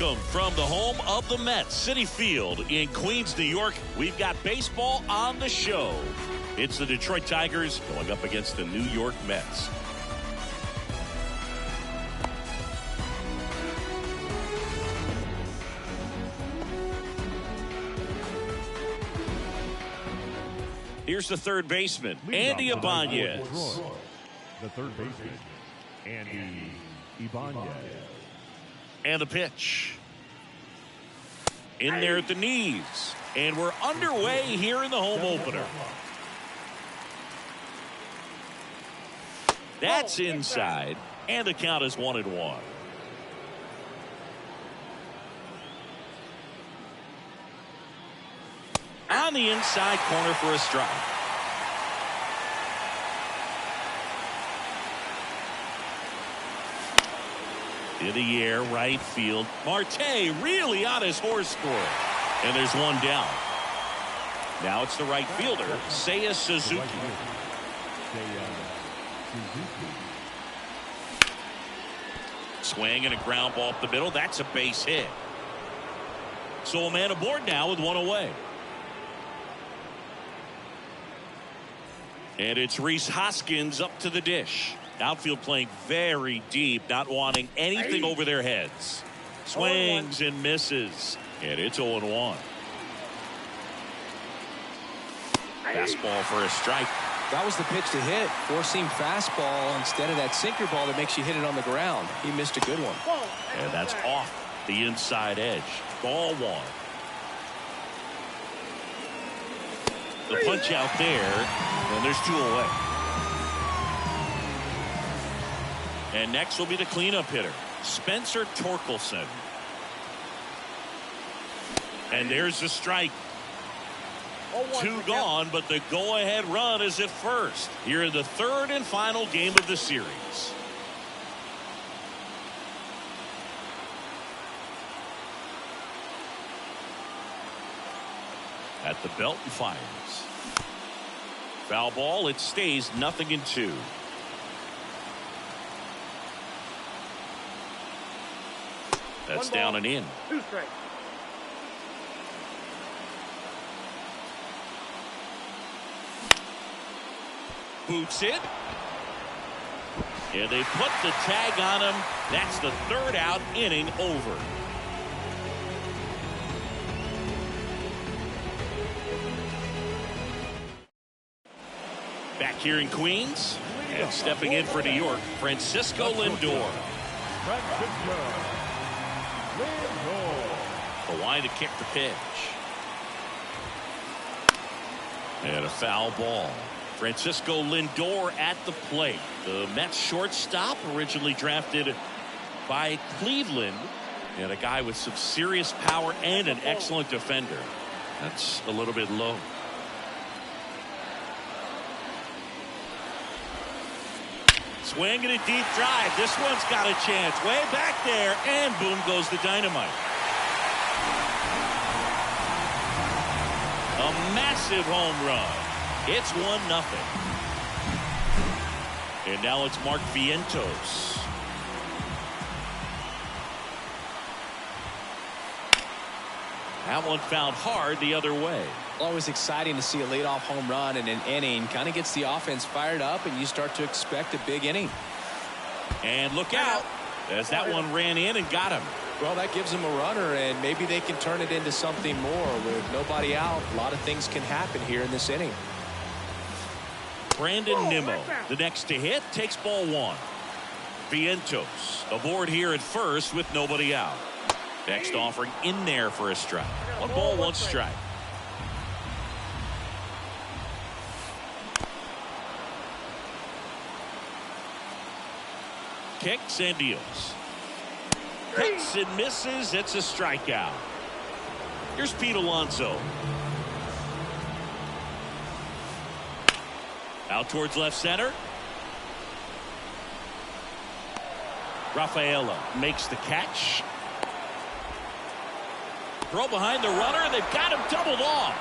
Welcome from the home of the Mets, Citi Field in Queens, New York. We've got baseball on the show. It's the Detroit Tigers going up against the New York Mets. Here's the third baseman, Andy Ibanez. The third baseman, Andy Ibanez. And the pitch. In there at the knees. And we're underway here in the home opener. That's inside. And the count is 1-1. On the inside corner for a strike. In the air, right field. Marte really on his horse score. And there's one down. Now it's the right fielder, Seiya Suzuki. Swing and a ground ball up the middle. That's a base hit. So a man aboard now with one away. And it's Rhys Hoskins up to the dish. Outfield playing very deep, not wanting anything over their heads. Swings and misses. And it's 0-1. Fastball for a strike. That was the pitch to hit. Four-seam fastball instead of that sinker ball that makes you hit it on the ground. He missed a good one. And that's off the inside edge. Ball one. The punch out there. And there's two away. And next will be the cleanup hitter, Spencer Torkelson. And there's the strike. Two gone, but the go-ahead run is at first. Here in the third and final game of the series. At the belt and fires. Foul ball, it stays 0-2. That's down and in. Two strikes. Boots it. Yeah, they put the tag on him. That's the third out, inning over. Back here in Queens. And stepping in for New York, Francisco Lindor. The line to kick the pitch. And a foul ball. Francisco Lindor at the plate. The Mets shortstop, originally drafted by Cleveland. And a guy with some serious power and an excellent defender. That's a little bit low. Swing and a deep drive. This one's got a chance. Way back there. And boom goes the dynamite. A massive home run. It's 1-0. And now it's Mark Vientos. That one found hard the other way. Always exciting to see a leadoff home run in an inning. Kind of gets the offense fired up, and you start to expect a big inning. And look out, as that one ran in and got him. Well, that gives them a runner, and maybe they can turn it into something more. With nobody out, a lot of things can happen here in this inning. Brandon Nimmo, the next to hit, takes ball one. Vientos aboard here at first with nobody out. Next offering in there for a strike. 1 ball, 1 strike. Kicks and deals. Hits and misses. It's a strikeout. Here's Pete Alonso. Out towards left center. Rafaela makes the catch. Throw behind the runner. They've got him doubled off.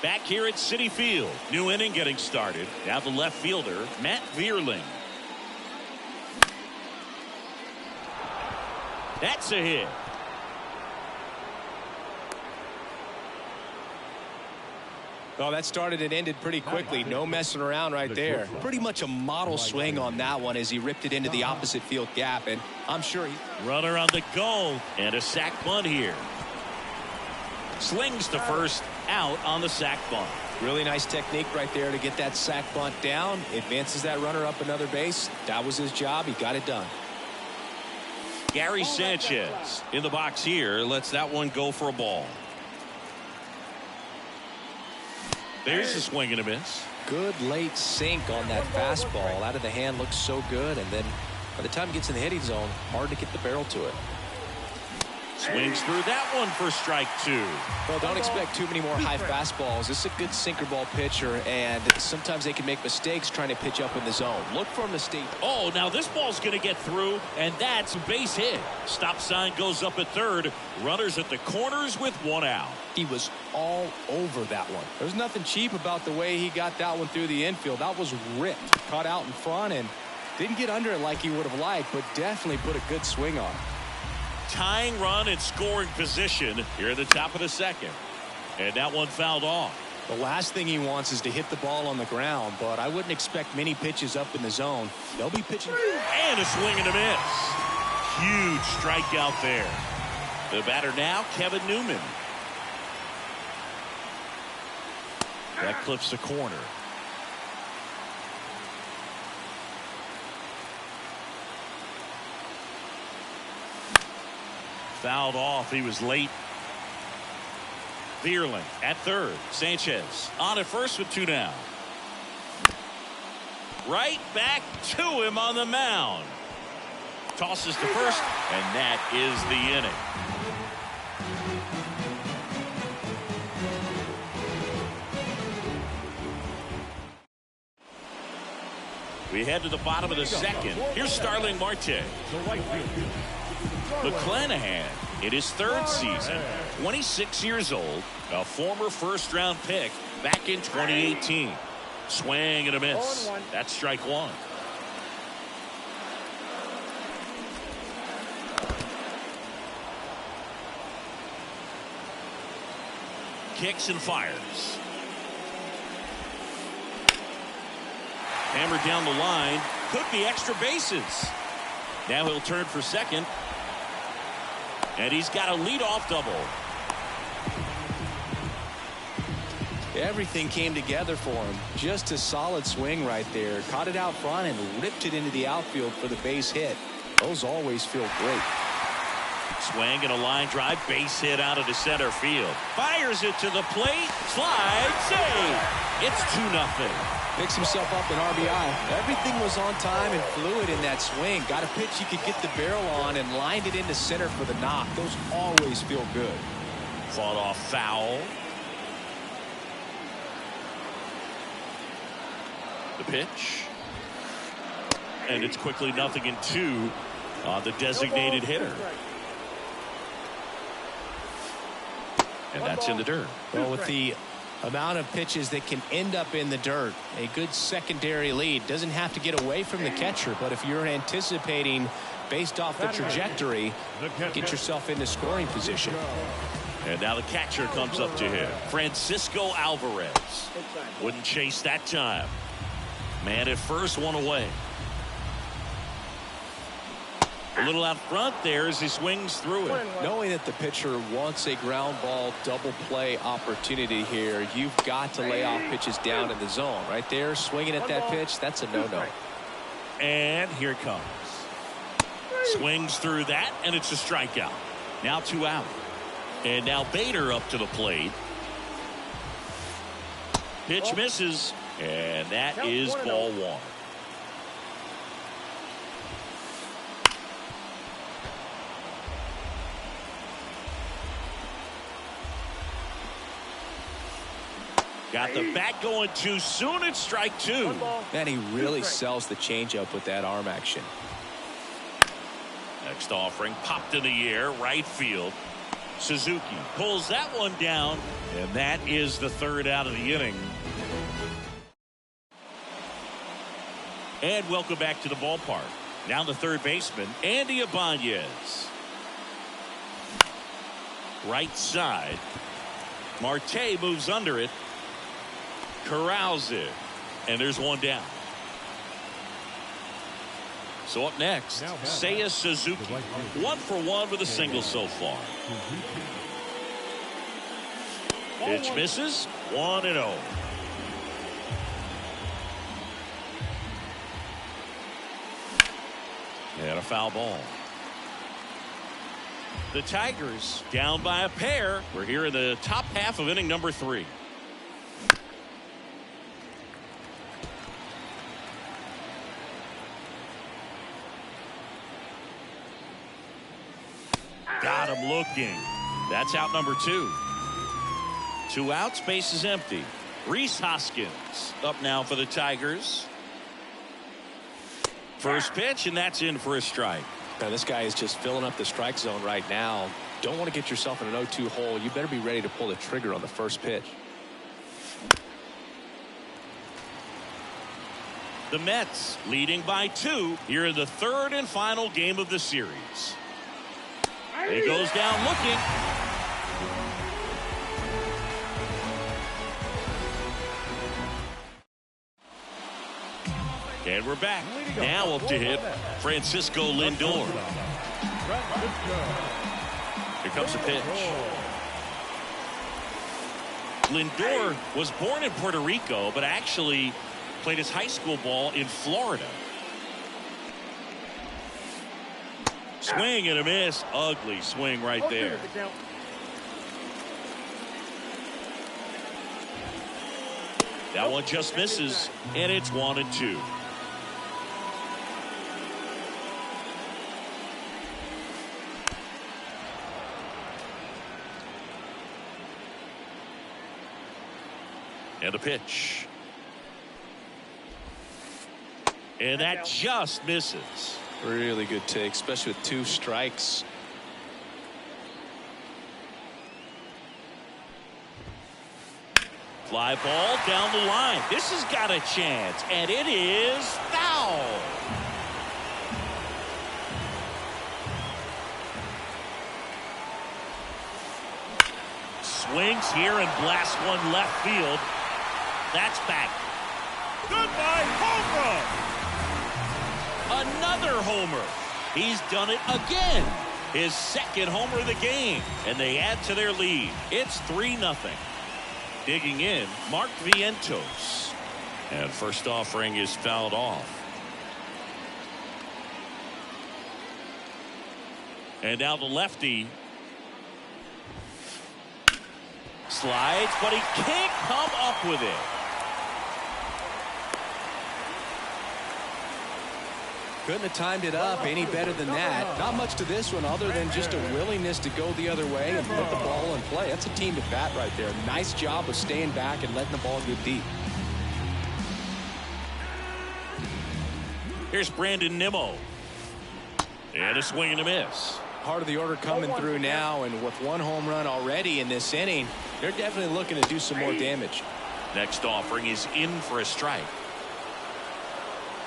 Back here at Citi Field. New inning getting started. Now the left fielder, Matt Vierling. That's a hit. Well, that started and ended pretty quickly. No messing around right there. Pretty much a model swing on that one as he ripped it into the opposite field gap. And I'm sure he... Runner on the go. And a sac bunt here. Slings to first, out on the sac bunt. Really nice technique right there to get that sac bunt down. Advances that runner up another base. That was his job. He got it done. Gary Sanchez in the box here. Lets that one go for a ball. There's a swing and a miss. Good late sink on that fastball. Out of the hand, looks so good. And then by the time it gets in the hitting zone, hard to get the barrel to it. Swings through that one for strike two. Well, don't expect too many more high fastballs. This is a good sinker ball pitcher, and sometimes they can make mistakes trying to pitch up in the zone. Look for a mistake. Oh, now this ball's going to get through, and that's a base hit. Stop sign goes up at third. Runners at the corners with one out. He was all over that one. There's nothing cheap about the way he got that one through the infield. That was ripped. Caught out in front and didn't get under it like he would have liked, but definitely put a good swing on. Tying run in scoring position here at the top of the second. And that one fouled off. The last thing he wants is to hit the ball on the ground, but I wouldn't expect many pitches up in the zone. They'll be pitching. And a swing and a miss. Huge strikeout there. The batter now, Kevin Newman. That clips the corner. Fouled off. He was late. Vierling at third. Sanchez on at first with two down. Right back to him on the mound. Tosses to first, and that is the inning. We head to the bottom of the second. Here's Starling Marte. McClanahan in his third season, 26 years old, a former first-round pick back in 2018. Swing and a miss. That's strike one. Kicks and fires. Hammered down the line. Could be extra bases. Now he'll turn for second. And he's got a leadoff double. Everything came together for him. Just a solid swing right there. Caught it out front and ripped it into the outfield for the base hit. Those always feel great. Swing and a line drive. Base hit out of the center field. Fires it to the plate. Slide. Save. It's 2-0. Picks himself up an RBI. Everything was on time and fluid in that swing. Got a pitch he could get the barrel on and lined it into center for the knock. Those always feel good. Fought off foul. The pitch. And it's quickly 0-2 on the designated hitter. And that's in the dirt. Well, with the amount of pitches that can end up in the dirt, a good secondary lead. Doesn't have to get away from the catcher, but if you're anticipating based off the trajectory, get yourself into scoring position. And now the catcher comes up to him. Francisco Alvarez. Wouldn't chase that time. Man at first, one away. A little out front there as he swings through it. Knowing that the pitcher wants a ground ball double play opportunity here, you've got to lay off pitches down in the zone. Right there, swinging at that pitch, that's a no-no. And here it comes. Swings through that, and it's a strikeout. Now 2 out. And now Bader up to the plate. Pitch misses, and that is ball one. Got the bat going too soon. It's strike two. Man, he really sells the changeup with that arm action. Next offering popped in the air, right field. Suzuki pulls that one down, and that is the third out of the inning. And welcome back to the ballpark. Now the third baseman, Andy Ibanez. Right side. Marte moves under it. Corrals it. And there's one down. So up next, Seiya Suzuki. 1 for 1 with a single so far. Pitch misses. 1-0. And a foul ball. The Tigers down by a pair. We're here in the top half of inning number 3. Got him looking. That's out number 2. 2 outs, base is empty. Rhys Hoskins up now for the Tigers. First pitch, and that's in for a strike. Now this guy is just filling up the strike zone right now. Don't want to get yourself in an 0-2 hole. You better be ready to pull the trigger on the first pitch. The Mets leading by 2 here in the third and final game of the series. He goes down looking. And we're back. Now up to hit Francisco Lindor. Here comes the pitch. Lindor was born in Puerto Rico, but actually played his high school ball in Florida. Swing and a miss. Ugly swing right there. That one just misses, and it's 1-2. And the pitch. And that just misses. Really good take, especially with 2 strikes. Fly ball down the line. This has got a chance, and it is foul. Swings here and blasts one left field. That's back. Goodbye, home run. Another homer. He's done it again. His second homer of the game, and they add to their lead. It's 3-0. Digging in, Mark Vientos. And first offering is fouled off. And now the lefty slides, but he can't come up with it. Couldn't have timed it up any better than that. Not much to this one other than just a willingness to go the other way and put the ball in play. That's a team at bat right there. Nice job of staying back and letting the ball get deep. Here's Brandon Nimmo. And a swing and a miss. Part of the order coming through now, and with 1 home run already in this inning, they're definitely looking to do some more damage. Next offering is in for a strike.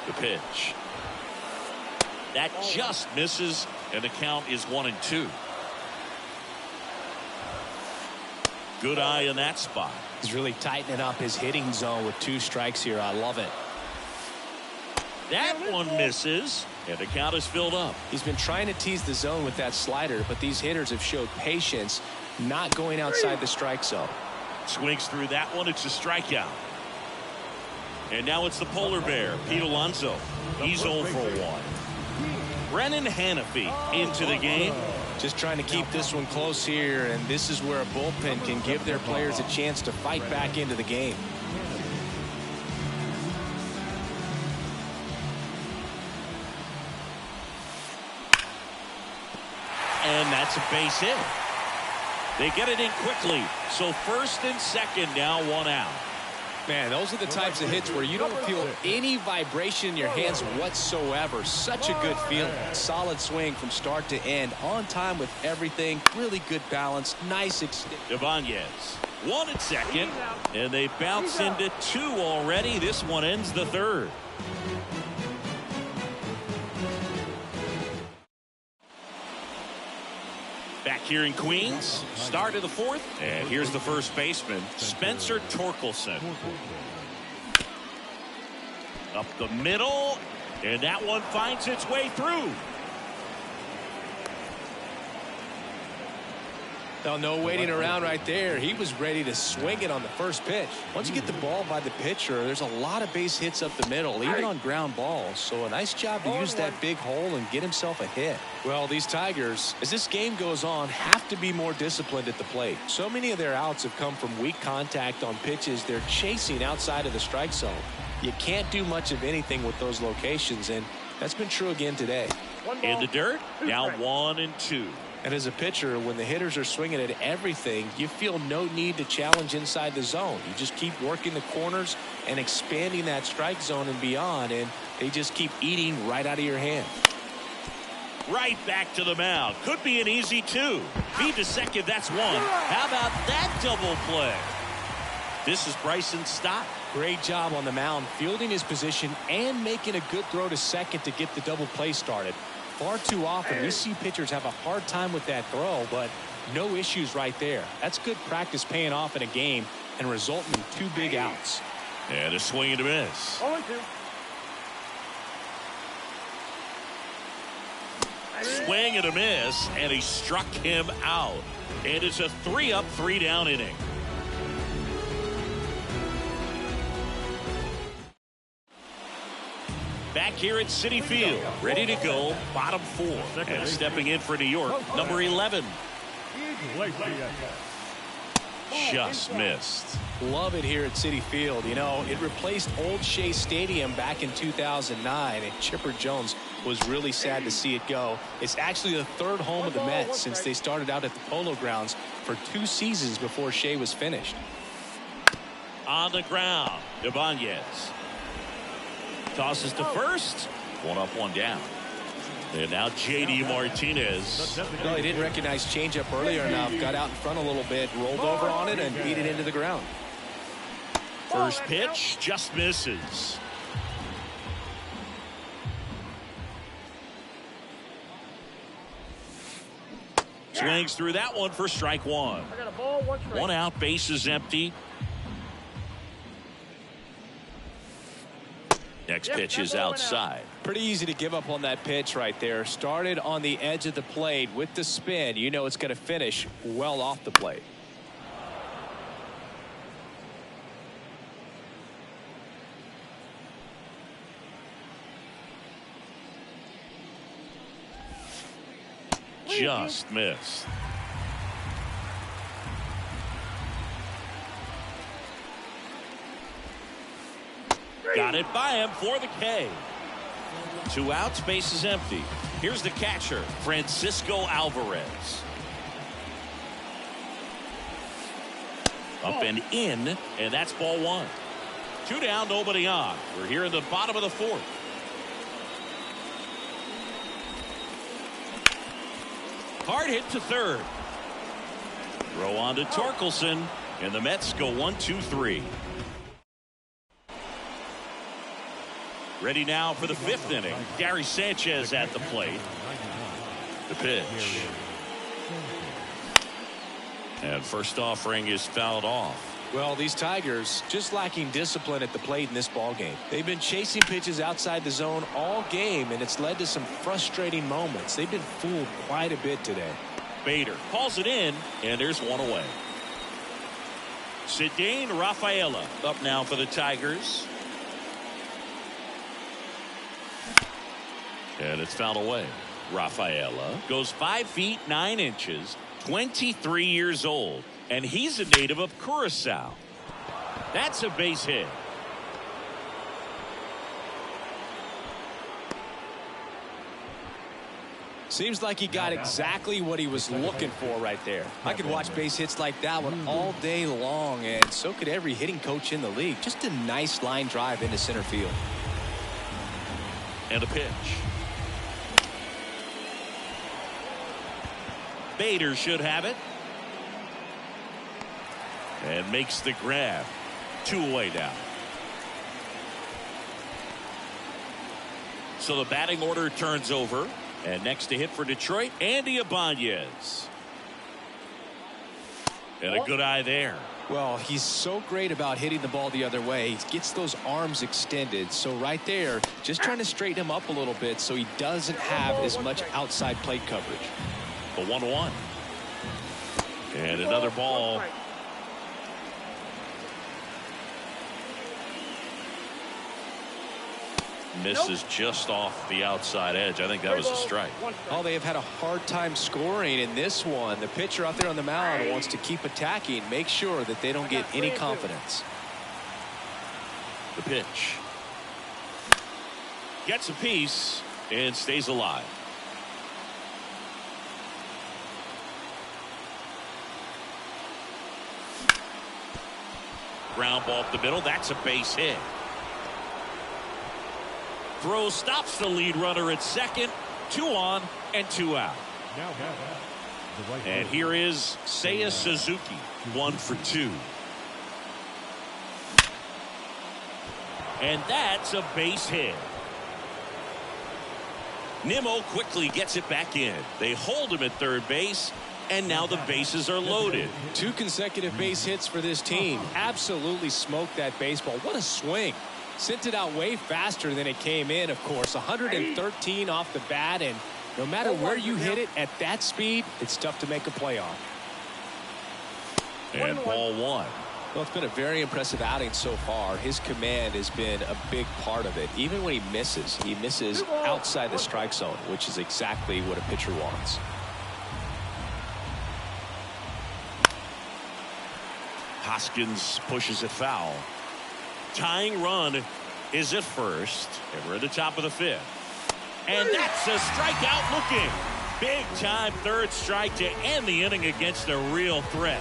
The pitch. That just misses, and the count is 1-2. Good eye in that spot. He's really tightening up his hitting zone with 2 strikes here. I love it. That one misses, and the count is filled up. He's been trying to tease the zone with that slider, but these hitters have showed patience, not going outside the strike zone. Swings through that one. It's a strikeout. And now it's the polar bear, Pete Alonso. He's 0 for 1. Brennan Hanafy into the game. Just trying to keep this one close here, and this is where a bullpen can give their players a chance to fight back into the game. And that's a base hit. They get it in quickly. So first and second now, 1 out. Man, those are the types of hits where you don't feel any vibration in your hands whatsoever. Such a good feeling. Solid swing from start to end. On time with everything. Really good balance. Nice extent. Ibanez, 1 at second, and they bounce into 2 already. This one ends the 3rd. Back here in Queens, start of the 4th, and here's the first baseman, Spencer Torkelson. Up the middle, and that one finds its way through. No waiting around right there. He was ready to swing it on the first pitch. Once you get the ball by the pitcher, there's a lot of base hits up the middle, even on ground balls. So a nice job to use that big hole and get himself a hit. Well, these Tigers, as this game goes on, have to be more disciplined at the plate. So many of their outs have come from weak contact on pitches they're chasing outside of the strike zone. You can't do much of anything with those locations, and that's been true again today. In the dirt, now 1-2. And as a pitcher, when the hitters are swinging at everything, you feel no need to challenge inside the zone. You just keep working the corners and expanding that strike zone and beyond, and they just keep eating right out of your hand. Right back to the mound. Could be an easy 2. Feed to second, that's 1. How about that double play? This is Bryson Stott. Great job on the mound, fielding his position and making a good throw to second to get the double play started. Far too often we see pitchers have a hard time with that throw, but no issues right there. That's good practice paying off in a game and resulting in 2 big outs. And a swing and a miss. 0-2. Swing and a miss, and he struck him out. And it's a 3-up, 3-down inning. Back here at Citi Field, ready to go, bottom 4. And stepping in for New York, number 11. Just missed. Love it here at Citi Field. You know, it replaced Old Shea Stadium back in 2009, and Chipper Jones was really sad to see it go. It's actually the 3rd home of the Mets since they started out at the Polo Grounds for 2 seasons before Shea was finished. On the ground, Ibanez tosses to first. 1 up, 1 down. And now J.D. Martinez. Well, he didn't recognize changeup earlier enough. Got out in front a little bit, rolled over on it, and beat it into the ground. First pitch just misses. Swings through that one for strike 1. I got a ball, 1 strike. 1 out, base is empty. Next pitch is outside. Pretty easy to give up on that pitch right there. Started on the edge of the plate with the spin. You know it's going to finish well off the plate. Just missed. Got it by him for the K. 2 outs, base is empty. Here's the catcher, Francisco Alvarez. Up and in, and that's ball 1. 2 down, nobody on. We're here in the bottom of the 4th. Hard hit to 3rd. Throw on to Torkelson, and the Mets go 1-2-3. Ready now for the 5th inning. Gary Sanchez at the plate. The pitch. And first offering is fouled off. Well, these Tigers just lacking discipline at the plate in this ball game. They've been chasing pitches outside the zone all game, and it's led to some frustrating moments. They've been fooled quite a bit today. Bader calls it in, and there's 1 away. Ceddanne Rafaela up now for the Tigers. And it's fouled away. Rafaela goes 5 feet 9 inches, 23 years old, and he's a native of Curacao. That's a base hit. Seems like he got exactly what he was looking for right there. I could watch base hits like that one all day long, and so could every hitting coach in the league. Just a nice line drive into center field. And a pitch. Bader should have it. And makes the grab. 2 away now. So the batting order turns over. And next to hit for Detroit, Andy Ibanez. And a good eye there. Well, he's so great about hitting the ball the other way. He gets those arms extended. So right there, just trying to straighten him up a little bit so he doesn't have as much outside plate coverage. The 1-1. And another ball. Misses just off the outside edge. I think that was a strike. Oh, they have had a hard time scoring in this one. The pitcher out there on the mound wants to keep attacking, make sure that they don't get any confidence. The pitch. Gets a piece and stays alive. Ground ball up the middle. That's a base hit. Throw stops the lead runner at second. 2 on and 2 out. And here is Seiya Suzuki. 1 for 2. And that's a base hit. Nimmo quickly gets it back in. They hold him at third base. And now the bases are loaded. 2 consecutive base hits for this team. Absolutely smoked that baseball. What a swing. Sent it out way faster than it came in, of course. 113 off the bat, and no matter where you hit it at that speed, it's tough to make a play on. And ball 1. Well, it's been a very impressive outing so far. His command has been a big part of it. Even when he misses outside the strike zone, which is exactly what a pitcher wants. Hoskins pushes it foul. Tying run is at first. And we're at the top of the 5th. And that's a strikeout looking. Big time third strike to end the inning against a real threat.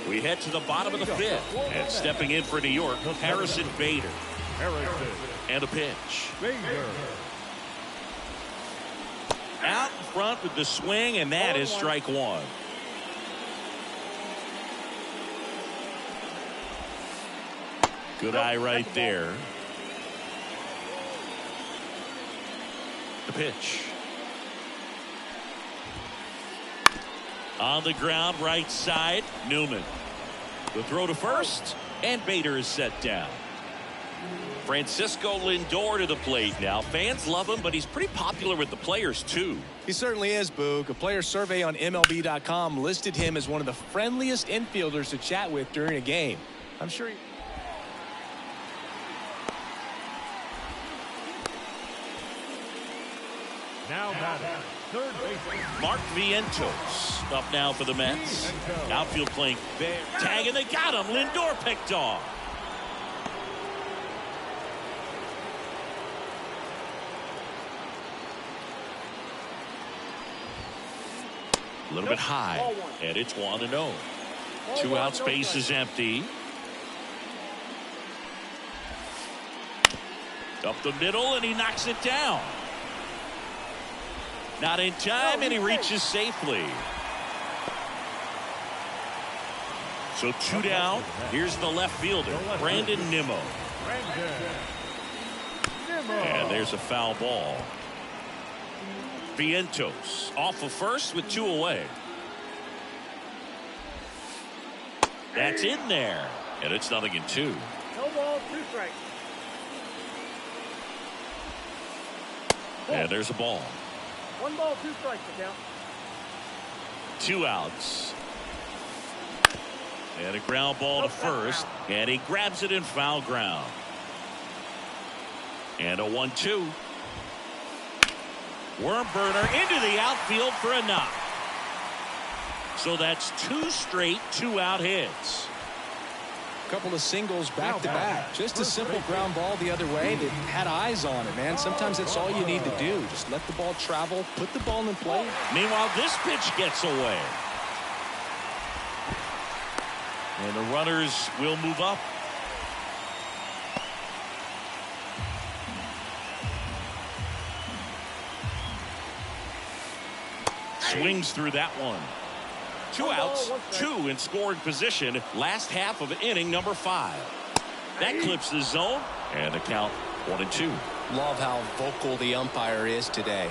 We head to the bottom of the 5th. And stepping in for New York, Harrison Bader. And a pitch. Out in front with the swing, and that is strike 1. Good eye right there. The pitch. On the ground, right side, Newman. The throw to first, and Bader is set down. Francisco Lindor to the plate now. Fans love him, but he's pretty popular with the players, too. He certainly is, Boog. A player survey on MLB.com listed him as one of the friendliest infielders to chat with during a game. I'm sure he... Now batting, third baseman Mark Vientos up now for the Mets. Outfield playing fair. Tag, and they got him. Lindor picked off. A little bit high, and it's 1-0. 2 outs, base is empty. Up the middle, and he knocks it down. Not in time, and he reaches safely. So 2 down. Here's the left fielder, Brandon Nimmo. And there's a foul ball. Vientos off of first with 2 away. That's in there. And it's 0-2. No ball, 2 strikes. And there's a ball. 1 ball, 2 strikes to count. 2 outs. And a ground ball to first. And he grabs it in foul ground. And a 1-2. Worm burner into the outfield for a knock. So that's 2 straight 2-out hits. couple of singles back to back. Just a simple ground ball the other way that had eyes on it, man. Sometimes that's all you need to do. Just let the ball travel, put the ball in play. Meanwhile, this pitch gets away. And the runners will move up. Swings through that one. 2 outs, 2 in scoring position. Last half of inning number 5. That clips the zone, and the count 1-2. Love how vocal the umpire is today.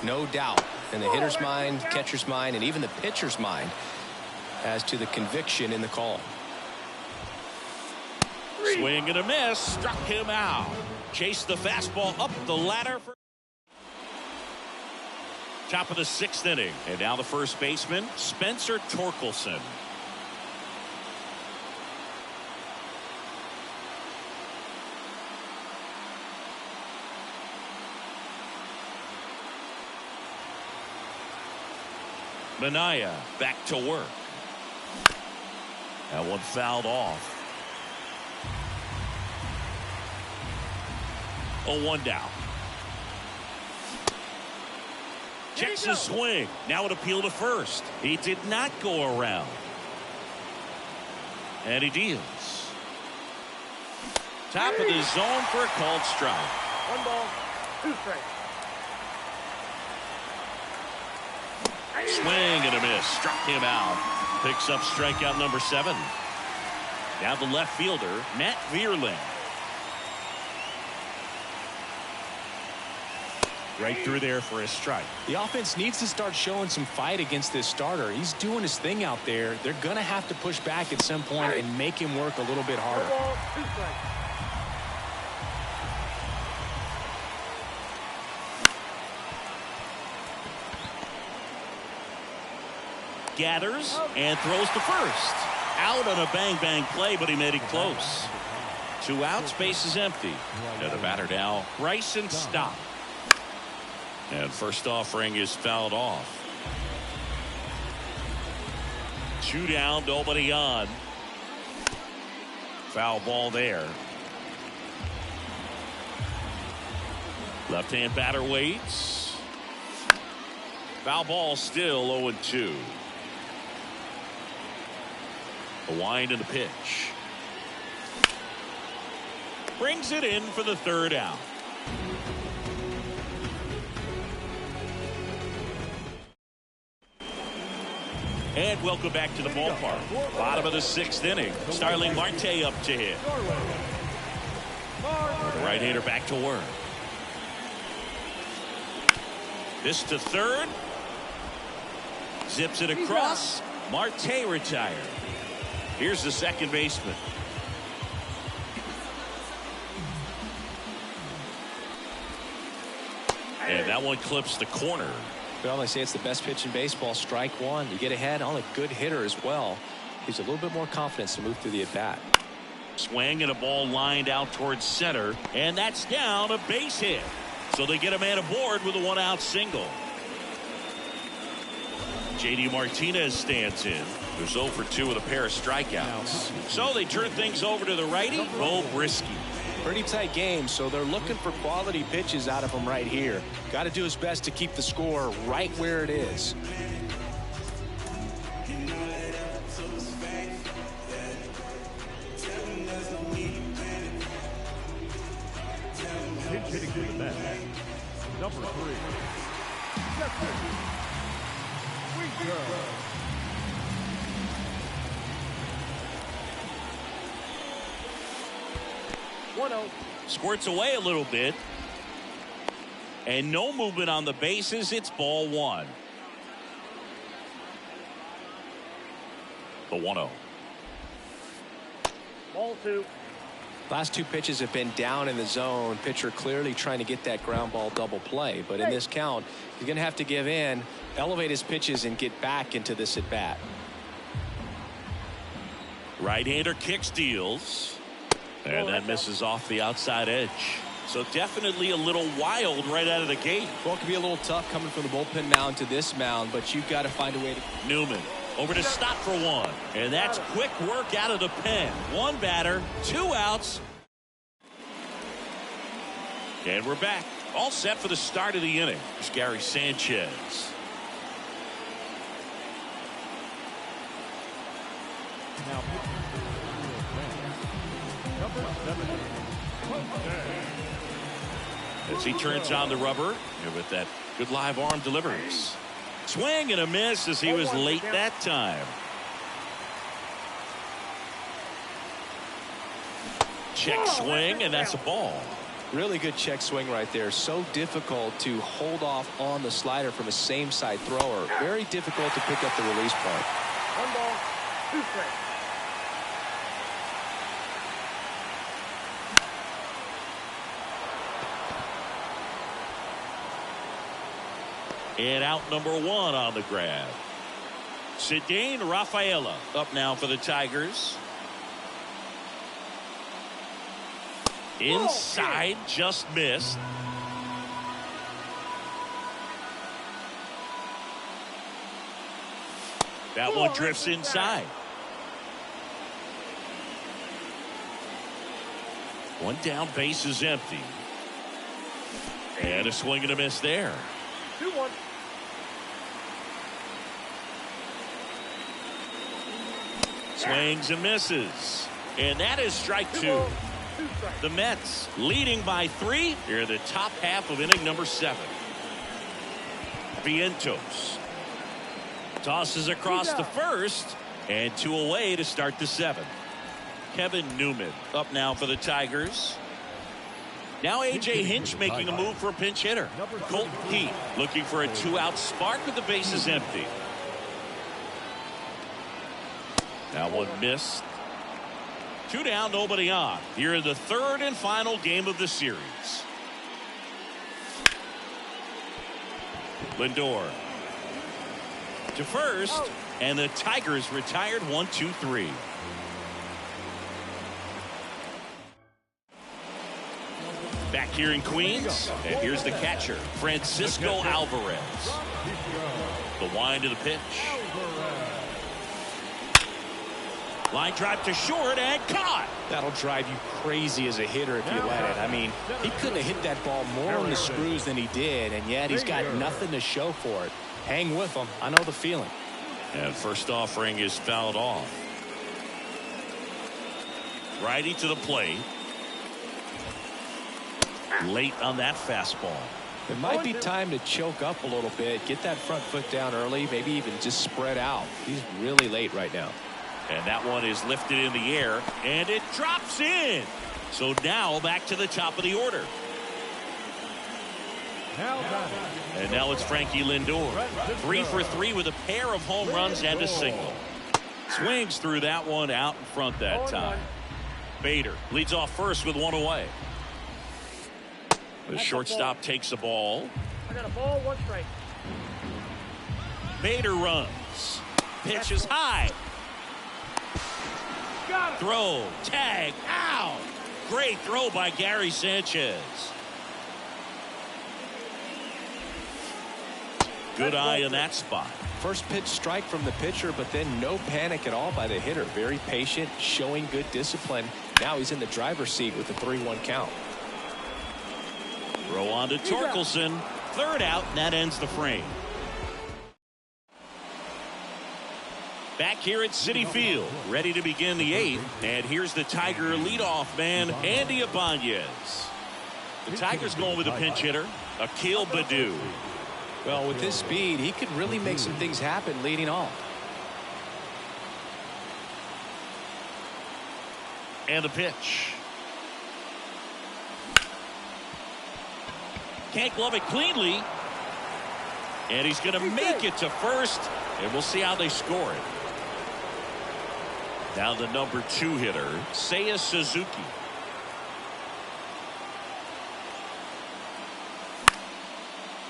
No doubt in the hitter's mind, catcher's mind, and even the pitcher's mind as to the conviction in the call. Swing and a miss. Struck him out. Chased the fastball up the ladder for top of the 6th inning. And now the first baseman, Spencer Torkelson. Minaya back to work. That one fouled off. 0-1 down. Checks the swing. Now an appeal to first. He did not go around. And he deals. Top of the zone for a called strike. 1 ball, 2 strikes. Swing and a miss. Struck him out. Picks up strikeout number 7. Now the left fielder, Matt Vierling. Right through there for a strike. The offense needs to start showing some fight against this starter. He's doing his thing out there. They're going to have to push back at some point and make him work a little bit harder. 1 ball, 2 strikes. Gathers and throws to first. Out on a bang-bang play, but he made it close. 2 outs, base is empty. And the batter now, Bryson Stott. And first offering is fouled off. 2 down, nobody on. Foul ball there. Left-hand batter waits. Foul ball still 0-2. A wind and a pitch. Brings it in for the 3rd out. And welcome back to the ballpark. Bottom of the 6th inning. Starling Marte up to hit. The right-hander back to work. This to third. Zips it across. Marte retired. Here's the second baseman. And that one clips the corner. Well, they say it's the best pitch in baseball. Strike one. You get ahead on a good hitter as well. Gives a little bit more confidence to move through the at-bat. Swing and a ball lined out towards center. And that's down, a base hit. So they get a man aboard with a 1-out single. J.D. Martinez stands in. There's 0 for 2 with a pair of strikeouts. So they turn things over to the righty, Beau Brieske. Pretty tight game, so they're looking for quality pitches out of him right here. Got to do his best to keep the score right where it is. Pinch hitting to the net. Number 3. Jeffrey Winker. 1-0. Squirts away a little bit. And no movement on the bases. It's ball 1. The 1-0. Ball 2. Last 2 pitches have been down in the zone. Pitcher clearly trying to get that ground ball double play. But in this count, he's going to have to give in, elevate his pitches, and get back into this at bat. Right-hander kicks, deals. And that misses off the outside edge. So definitely a little wild right out of the gate. Well, it can be a little tough coming from the bullpen mound to this mound, but you've got to find a way to. Newman Over to stop for one. And that's quick work out of the pen. One batter, 2 outs. And we're back. All set for the start of the inning. It's Gary Sanchez. Now, number 7, as he turns on the rubber and with that good live arm delivers. Swing and a miss as he was late that time. Check swing, and that's a ball. Really good check swing right there. So difficult to hold off on the slider from a same side thrower. Very difficult to pick up the release point. 1 ball, 2 strikes. And out number 1 on the grab. Ceddanne Rafaela up now for the Tigers. Inside, just missed. That one drifts inside. One down, base is empty. And a swing and a miss there. 2-1. Swings and misses. And that is strike 2. The Mets leading by 3 here in the top half of inning number 7. Vientos tosses across the first, and 2 away to start the 7th. Kevin Newman up now for the Tigers. Now A.J. Hinch making a move for a pinch hitter. Colton Heat looking for a 2-out spark with the bases empty. That one missed. 2 down, nobody on. Here in the 3rd and final game of the series. Lindor to first, and the Tigers retired 1-2-3. Back here in Queens, and here's the catcher, Francisco Alvarez. The wind of the pitch. Line drive to short and caught. That'll drive you crazy as a hitter if you let it. I mean, he couldn't have hit that ball more on the screws than he did, and yet he's got nothing to show for it. Hang with him. I know the feeling. And first offering is fouled off. Righty to the plate. Late on that fastball. It might be time to choke up a little bit, get that front foot down early, maybe even just spread out. He's really late right now. And that one is lifted in the air, and it drops in. So now back to the top of the order. And now it's Frankie Lindor. 3 for 3 with a pair of home runs and a single. Swings through that one out in front that time. Bader leads off first with 1 away. The shortstop takes the ball. I got a ball, 1 strike. Bader runs. Pitch is high. Throw, tag, out. Great throw by Gary Sanchez. Good eye in that spot. First pitch strike from the pitcher, but then no panic at all by the hitter. Very patient, showing good discipline. Now he's in the driver's seat with a 3-1 count. Throw on to Torkelson. 3rd out, and that ends the frame. Back here at Citi Field, ready to begin the 8th. And here's the Tiger leadoff man, Andy Ibanez. The Tigers going with a pinch hitter, Akil Baddoo. Well, with his speed, he could really make some things happen leading off. And the pitch. Can't glove it cleanly. And he's going to make it to first. And we'll see how they score it. Now the number 2 hitter, Seiya Suzuki.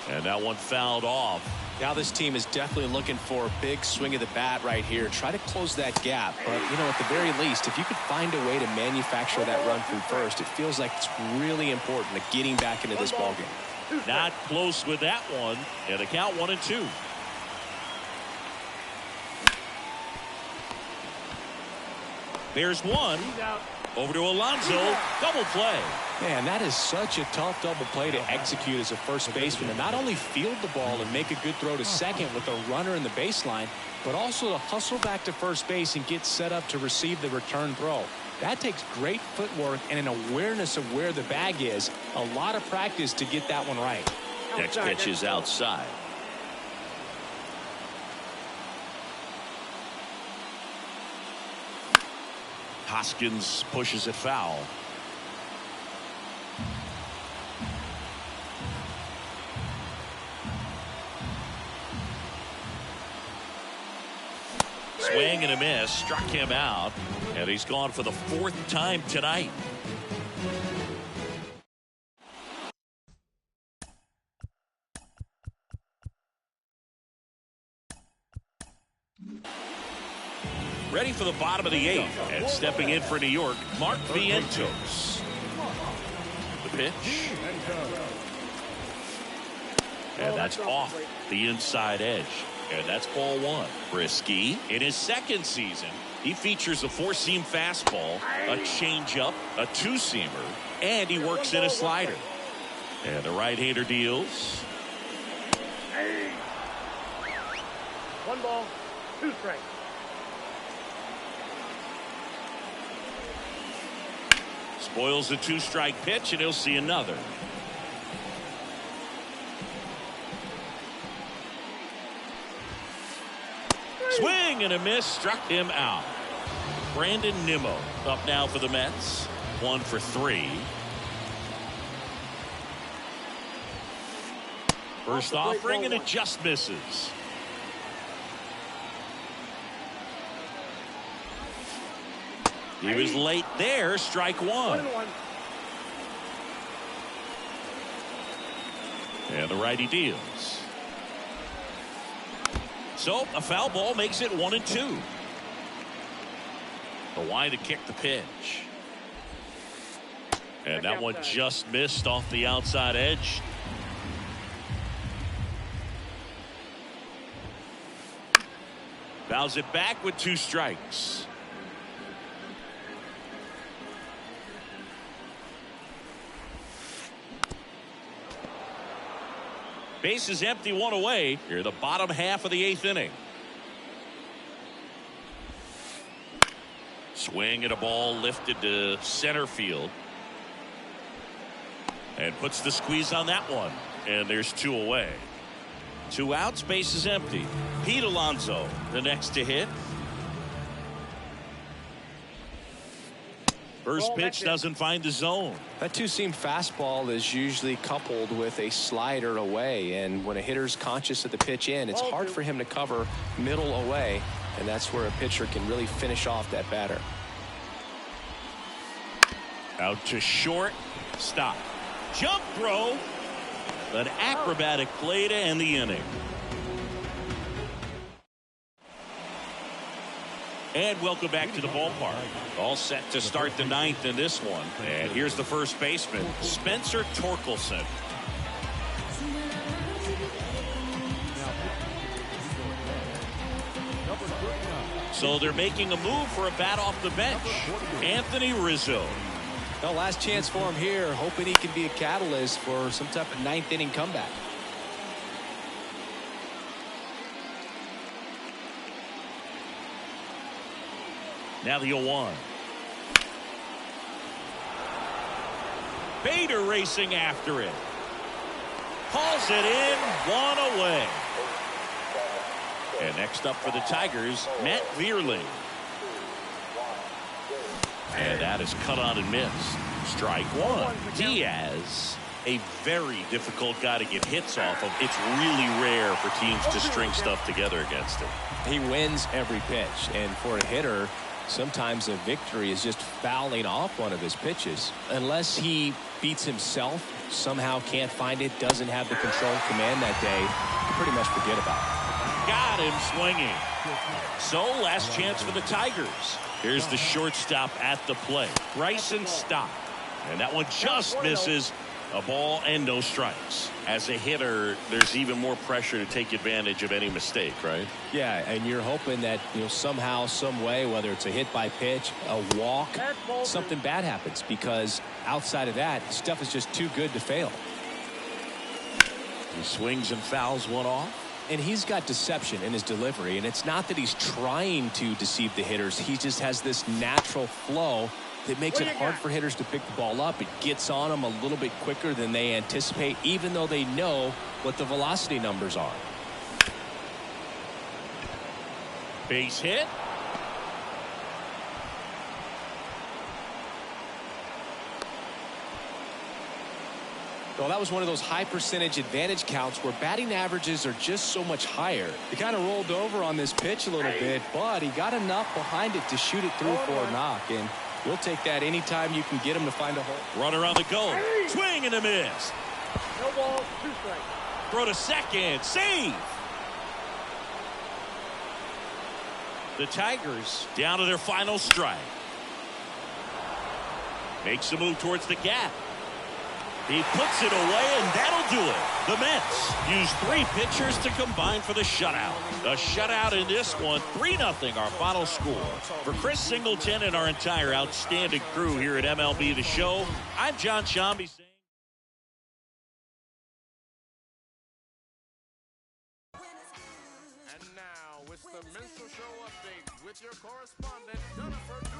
And that one fouled off. Now this team is definitely looking for a big swing of the bat right here. Try to close that gap. But, you know, at the very least, if you could find a way to manufacture that run from first, it feels like it's really important to getting back into this ballgame. Not close with that one. And the count 1-2. There's one. He's out. Over to Alonso. Double play. Man, that is such a tough double play to execute as a first baseman, to not only field the ball and make a good throw to second with a runner in the baseline, but also to hustle back to first base and get set up to receive the return throw. That takes great footwork and an awareness of where the bag is. A lot of practice to get that one right. Next pitch is outside. Hoskins pushes it foul. Swing and a miss, struck him out, and he's gone for the fourth time tonight. Ready for the bottom of the eighth, and stepping in for New York, Mark Vientos. The pitch. And that's off the inside edge. And that's ball one. Brisky, in his second season, he features a four-seam fastball, a changeup, a two-seamer, and he works in a slider. And the right-hander deals. One ball, two strikes. Spoils the two-strike pitch, and he'll see another. Swing and a miss, struck him out. Brandon Nimmo up now for the Mets. 1 for 3. First offering, and it just misses. He was late there. Strike one. 1-1. And the righty deals. So a foul ball makes it 1-2. The wide to kick the pitch. And that one just missed off the outside edge. Fouls it back with 2 strikes. Base is empty, 1 away. Here the bottom half of the 8th inning. Swing at a ball lifted to center field. And puts the squeeze on that one. And there's 2 away. 2 outs, base is empty. Pete Alonso, the next to hit. First pitch doesn't find the zone. That two-seam fastball is usually coupled with a slider away, and when a hitter's conscious of the pitch in, it's hard for him to cover middle away, and that's where a pitcher can really finish off that batter. Out to short. Stop. Jump throw. An acrobatic play to end the inning. And welcome back to the ballpark. All set to start the 9th in this one. And here's the first baseman, Spencer Torkelson. So they're making a move for a bat off the bench. Anthony Rizzo. Well, last chance for him here, hoping he can be a catalyst for some type of 9th inning comeback. Now the 0-1. Bader racing after it. Calls it in, 1 away. And next up for the Tigers, Matt Vierling. And that is cut on and missed. Strike one. Diaz, a very difficult guy to get hits off of. It's really rare for teams to string stuff together against him. He wins every pitch, and for a hitter, sometimes a victory is just fouling off one of his pitches. Unless he beats himself, somehow can't find it, doesn't have the control command that day, you can pretty much forget about it. Got him swinging. So last chance for the Tigers. Here's the shortstop at the plate, Bryson Stott. And that one just misses. A ball and no strikes. as a hitter, there's even more pressure to take advantage of any mistake, right? Yeah, and you're hoping that, somehow, some way, whether it's a hit by pitch, a walk, something bad happens, because outside of that, stuff is just too good to fail. He swings and fouls one off. And he's got deception in his delivery, and it's not that he's trying to deceive the hitters. He just has this natural flow that makes it hard for hitters to pick the ball up. It gets on them a little bit quicker than they anticipate, even though they know what the velocity numbers are. Base hit. Well, that was one of those high percentage advantage counts where batting averages are just so much higher. He kind of rolled over on this pitch a little bit, but he got enough behind it to shoot it through for a knock. And you'll take that anytime you can get him to find a hole. Runner on the go. Swing and a miss. No ball, 2 strikes. Throw to second. Save. The Tigers down to their final strike. Makes a move towards the gap. He puts it away, and that'll do it. The Mets use 3 pitchers to combine for the shutout. A shutout in this one, 3-0 our final score. For Chris Singleton and our entire outstanding crew here at MLB The Show, I'm John Shambi saying... And now, it's the Minstrel Show update with your correspondent, Jennifer